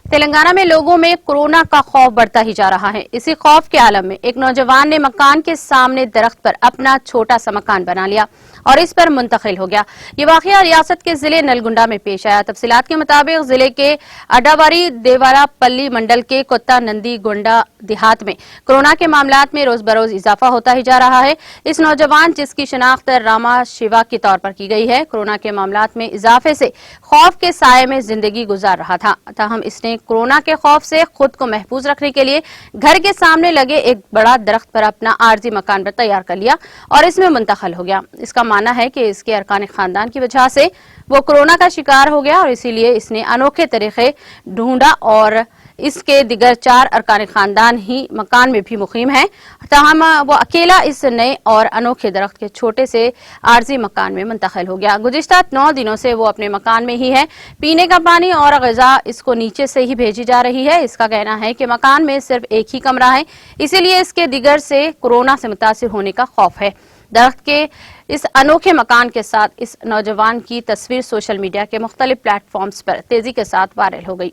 تلنگانہ میں لوگوں میں کورونا کا خوف بڑھتا ہی جا رہا ہے۔ اسی خوف کے عالم میں ایک نوجوان نے مکان کے سامنے درخت پر اپنا چھوٹا سا مکان بنا لیا اور اس پر منتقل ہو گیا۔ یہ واقعہ ریاست کے ضلع نلگنڈا میں پیش آیا۔ تفصیلات کے مطابق ضلع کے اڈاواری دیوارا پلی منڈل کے کوتا نندی گونڈا دیہات میں کورونا کے معاملات میں روز بروز اضافہ ہوتا ہی جا رہا ہے۔ اس نوجوان جس کی شناخت راما شیوا کے طور پر کی گئی ہے، کورونا کے معاملات میں اضافے سے خوف کے سائے میں زندگی گزار رہا تھا۔ تاہم اس نے کورونا کے خوف سے خود کو محفوظ رکھنے کے لیے گھر کے سامنے لگے ایک بڑا درخت پر اپنا عارضی مکان تیار کر لیا اور اس میں منتقل ہو گیا۔ اس کا ماننا ہے کہ اس کے ارکان خاندان کی وجہ سے وہ کورونا کا شکار ہو گیا اور اسی لیے اس نے انوکھے طریقے ڈھونڈا اور اس کے دیگر 4 ارکان خاندان ہی مکان میں بھی مقیم ہیں۔ تاہم وہ اکیلا اس نئے اور انوکھے درخت کے چھوٹے سے عارضی مکان میں منتقل ہو گیا۔ گزشتہ 9 دنوں سے وہ اپنے مکان میں ہی ہے۔ پینے کا پانی اور غذا اس کو نیچے سے ہی بھیجی جا رہی ہے۔ اس کا کہنا ہے کہ مکان میں صرف ایک ہی کمرہ ہے، اسی لیے اس کے دیگر سے کورونا سے متاثر ہونے کا خوف ہے۔ درخت کے اس انوکھے مکان کے ساتھ اس نوجوان کی تصویر سوشل میڈیا کے مختلف پلیٹ فارمز پر تیزی کے ساتھ وائرل ہو گئی۔